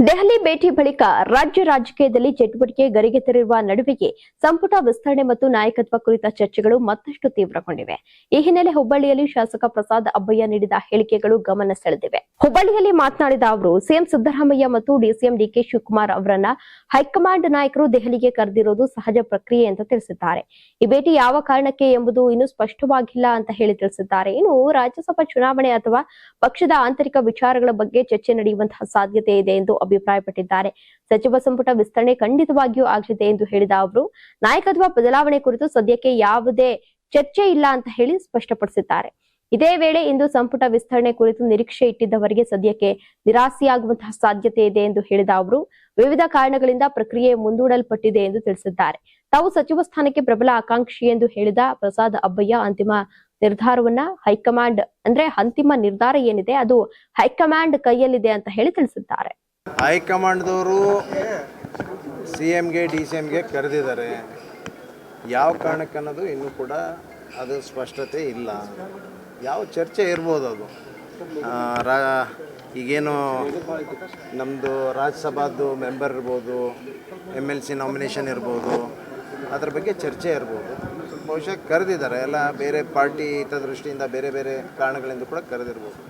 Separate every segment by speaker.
Speaker 1: ದೆಹಲಿ ಭೇಟಿ ಬಳಿಕ ರಾಜ್ಯ ರಾಜಕೀಯದಲ್ಲಿ ಚಟುವಟಿಕೆ ಗರಿಗೆದರಿರುವ ನಡುವೆಯೇ ಸಂಪುಟ ವಿಸ್ತರಣೆ ಮತ್ತು ನಾಯಕತ್ವ ಕುರಿತ ಚರ್ಚೆಗಳು ಮತ್ತಷ್ಟು ತೀವ್ರಗೊಂಡಿವೆ. ಈ ಹಿನ್ನೆಲೆ ಹುಬ್ಬಳ್ಳಿಯಲ್ಲಿ ಶಾಸಕ ಪ್ರಸಾದ್ ಅಬ್ಬಯ್ಯ ನೀಡಿದ ಹೇಳಿಕೆಗಳು ಗಮನ ಸೆಳೆದಿವೆ. ಹುಬ್ಬಳ್ಳಿಯಲ್ಲಿ ಮಾತನಾಡಿದ ಅವರು, ಸಿಎಂ ಸಿದ್ದರಾಮಯ್ಯ ಮತ್ತು ಡಿಸಿಎಂ ಡಿಕೆ ಶಿವಕುಮಾರ್ ಅವರನ್ನ ಹೈಕಮಾಂಡ್ ನಾಯಕರು ದೆಹಲಿಗೆ ಕರೆದಿರೋದು ಸಹಜ ಪ್ರಕ್ರಿಯೆ ಅಂತ ತಿಳಿಸಿದ್ದಾರೆ. ಈ ಭೇಟಿ ಯಾವ ಕಾರಣಕ್ಕೆ ಎಂಬುದು ಇನ್ನೂ ಸ್ಪಷ್ಟವಾಗಿಲ್ಲ ಅಂತ ಹೇಳಿ ತಿಳಿಸಿದ್ದಾರೆ. ಇನ್ನು ರಾಜ್ಯಸಭಾ ಚುನಾವಣೆ ಅಥವಾ ಪಕ್ಷದ ಆಂತರಿಕ ವಿಚಾರಗಳ ಬಗ್ಗೆ ಚರ್ಚೆ ನಡೆಯುವಂತಹ ಸಾಧ್ಯತೆ ಇದೆ ಎಂದು ಅಭಿಪ್ರಾಯಪಟ್ಟಿದ್ದಾರೆ. ಸಚಿವ ಸಂಪುಟ ವಿಸ್ತರಣೆ ಖಂಡಿತವಾಗಿಯೂ ಆಗಲಿದೆ ಎಂದು ಹೇಳಿದ ಅವರು, ನಾಯಕತ್ವ ಬದಲಾವಣೆ ಕುರಿತು ಸದ್ಯಕ್ಕೆ ಯಾವುದೇ ಚರ್ಚೆ ಇಲ್ಲ ಅಂತ ಹೇಳಿ ಸ್ಪಷ್ಟಪಡಿಸಿದ್ದಾರೆ. ಇದೇ ವೇಳೆ ಇಂದು ಸಂಪುಟ ವಿಸ್ತರಣೆ ಕುರಿತು ನಿರೀಕ್ಷೆ ಇಟ್ಟಿದ್ದವರಿಗೆ ಸದ್ಯಕ್ಕೆ ನಿರಾಸೆಯಾಗುವಂತಹ ಸಾಧ್ಯತೆ ಇದೆ ಎಂದು ಹೇಳಿದ ಅವರು, ವಿವಿಧ ಕಾರಣಗಳಿಂದ ಪ್ರಕ್ರಿಯೆ ಮುಂದೂಡಲ್ಪಟ್ಟಿದೆ ಎಂದು ತಿಳಿಸಿದ್ದಾರೆ. ತಾವು ಸಚಿವ ಸ್ಥಾನಕ್ಕೆ ಪ್ರಬಲ ಆಕಾಂಕ್ಷಿ ಎಂದು ಹೇಳಿದ ಪ್ರಸಾದ್ ಅಬ್ಬಯ್ಯ, ಅಂತಿಮ ನಿರ್ಧಾರವನ್ನ ಹೈಕಮಾಂಡ್ ಅಂತಿಮ ನಿರ್ಧಾರ ಏನಿದೆ ಅದು ಹೈಕಮಾಂಡ್ ಕೈಯಲ್ಲಿದೆ ಅಂತ ಹೇಳಿ ತಿಳಿಸಿದ್ದಾರೆ.
Speaker 2: ಹೈಕಮಾಂಡ್ದವರು ಸಿಎಂಗೆ ಡಿಸಿಎಂಗೆ ಕರೆದಿದ್ದಾರೆ. ಯಾವ ಕಾರಣಕ್ಕೆ ಅನ್ನೋದು ಇನ್ನೂ ಕೂಡ ಅದು ಸ್ಪಷ್ಟತೆ ಇಲ್ಲ. ಯಾವ ಚರ್ಚೆ ಇರ್ಬೋದು ಅದು. ಈಗೇನು ನಮ್ಮದು ರಾಜ್ಯಸಭಾದ್ದು ಮೆಂಬರ್ ಇರ್ಬೋದು, MLC ನಾಮಿನೇಷನ್ ಇರ್ಬೋದು, ಅದ್ರ ಬಗ್ಗೆ ಚರ್ಚೆ ಇರ್ಬೋದು. ಬಹುಶಃ ಕರೆದಿದ್ದಾರೆ. ಎಲ್ಲ ಬೇರೆ ಪಾರ್ಟಿ ಹಿತದೃಷ್ಟಿಯಿಂದ ಬೇರೆ ಬೇರೆ ಕಾರಣಗಳಿಂದ ಕೂಡ ಕರೆದಿರ್ಬೋದು.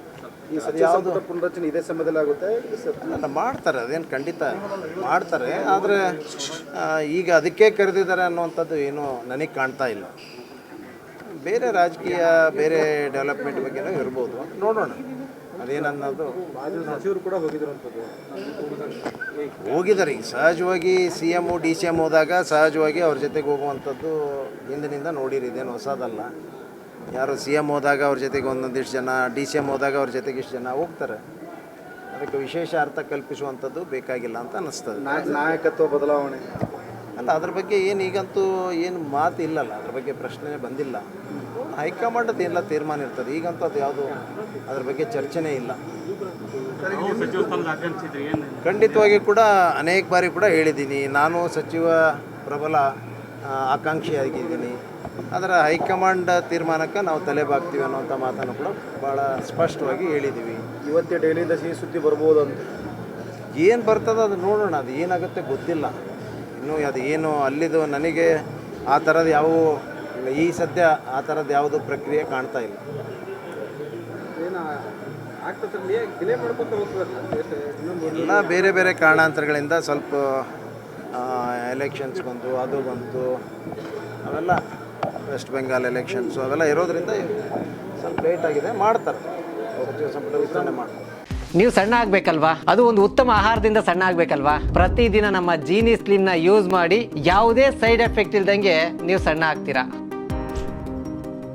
Speaker 3: ಈ ಯಾವುದು ಪುನರಚನೆ ಇದೇ ಸಮಯದಲ್ಲಿ ಆಗುತ್ತೆ
Speaker 2: ಅಲ್ಲ, ಮಾಡ್ತಾರೆ, ಅದೇನು ಖಂಡಿತ ಮಾಡ್ತಾರೆ. ಆದರೆ ಈಗ ಅದಕ್ಕೆ ಕರೆದಿದ್ದಾರೆ ಅನ್ನುವಂಥದ್ದು ಏನೂ ನನಗೆ ಕಾಣ್ತಾ ಇಲ್ಲ. ಬೇರೆ ರಾಜಕೀಯ ಬೇರೆ ಡೆವಲಪ್ಮೆಂಟ್ ಬಗ್ಗೆನೂ ಇರ್ಬೋದು, ನೋಡೋಣ ಅದೇನನ್ನೋದು.
Speaker 3: ಸಚಿವರು ಕೂಡ
Speaker 2: ಹೋಗಿದ್ದಾರೆ. ಈಗ ಸಹಜವಾಗಿ CM DCM ಹೋದಾಗ ಸಹಜವಾಗಿ ಅವ್ರ ಜೊತೆಗೆ ಹೋಗುವಂಥದ್ದು ಹಿಂದಿನಿಂದ ನೋಡಿರಿ, ಇದೇನು ಹೊಸದಲ್ಲ. ಯಾರು CM ಹೋದಾಗ ಅವ್ರ ಜೊತೆಗೆ ಒಂದೊಂದಿಷ್ಟು ಜನ, DCM ಹೋದಾಗ ಅವ್ರ ಜೊತೆಗೆ ಇಷ್ಟು ಜನ ಹೋಗ್ತಾರೆ. ಅದಕ್ಕೆ ವಿಶೇಷ ಅರ್ಥ ಕಲ್ಪಿಸುವಂಥದ್ದು ಬೇಕಾಗಿಲ್ಲ ಅಂತ ಅನ್ನಿಸ್ತದೆ.
Speaker 3: ನಾಯಕತ್ವ ಬದಲಾವಣೆ
Speaker 2: ಅಲ್ಲ, ಅದ್ರ ಬಗ್ಗೆ ಈಗಂತೂ ಏನು ಮಾತು ಇಲ್ಲಲ್ಲ, ಅದ್ರ ಬಗ್ಗೆ ಪ್ರಶ್ನೆ ಬಂದಿಲ್ಲ. ಹೈಕಮಾಂಡದ್ದು ಎಲ್ಲ ತೀರ್ಮಾನ ಇರ್ತದೆ. ಈಗಂತೂ ಅದು ಯಾವುದು ಅದ್ರ ಬಗ್ಗೆ ಚರ್ಚೆನೇ ಇಲ್ಲ. ಖಂಡಿತವಾಗಿ ಕೂಡ ಅನೇಕ ಬಾರಿ ಕೂಡ ಹೇಳಿದ್ದೀನಿ, ನಾನು ಸಚಿವ ಪ್ರಬಲ ಆಕಾಂಕ್ಷಿಯಾಗಿದ್ದೀನಿ. ಅದರ ಹೈಕಮಾಂಡ್ ತೀರ್ಮಾನಕ್ಕೆ ನಾವು ತಲೆಬಾಗ್ತೀವಿ ಅನ್ನೋಂಥ ಮಾತನ್ನು ಕೂಡ ಭಾಳ ಸ್ಪಷ್ಟವಾಗಿ ಹೇಳಿದ್ದೀವಿ.
Speaker 3: ಇವತ್ತೇ ಡೈಲಿಯಿಂದ ಸಿಹಿ ಸುದ್ದಿ ಬರ್ಬೋದು ಅಂತ.
Speaker 2: ಏನು ಬರ್ತದೆ ಅದು ನೋಡೋಣ, ಅದು ಏನಾಗುತ್ತೆ ಗೊತ್ತಿಲ್ಲ ಇನ್ನೂ. ಅದು ಏನು ಅಲ್ಲಿದು ನನಗೆ ಆ ಥರದ್ದು ಯಾವ ಈ ಸದ್ಯ ಆ ಥರದ್ದು ಯಾವುದು ಪ್ರಕ್ರಿಯೆ ಕಾಣ್ತಾ ಇಲ್ಲ. ಎಲ್ಲ ಬೇರೆ ಬೇರೆ ಕಾರಣಾಂತರಗಳಿಂದ ಸ್ವಲ್ಪ ಎಲೆಕ್ಷನ್ಸ್ ಬಂತು, ಅದು ಬಂತು, ಅವೆಲ್ಲ ವೆಸ್ಟ್ ಬೆಂಗಾಲ್ ಎಲೆಕ್ಷನ್ಸು ಅವೆಲ್ಲ ಇರೋದ್ರಿಂದ ಸ್ವಲ್ಪ ಲೇಟ್ ಆಗಿದೆ. ಮಾಡ್ತಾರೆ, ಸಚಿವ ಸಂಪುಟ ವಿಸ್ತರಣೆ ಮಾಡ್ತಾರೆ.
Speaker 4: ನೀವು ಸಣ್ಣ ಆಗಬೇಕಲ್ವಾ? ಅದು ಒಂದು ಉತ್ತಮ ಆಹಾರದಿಂದ ಸಣ್ಣ ಆಗಬೇಕಲ್ವಾ? ಪ್ರತಿದಿನ ನಮ್ಮ ಜೀನಿ ಸ್ಲಿಮ್ನ ಯೂಸ್ ಮಾಡಿ ಯಾವುದೇ ಸೈಡ್ ಎಫೆಕ್ಟ್ ಇಲ್ದಂಗೆ ನೀವು ಸಣ್ಣ ಆಗ್ತೀರಾ.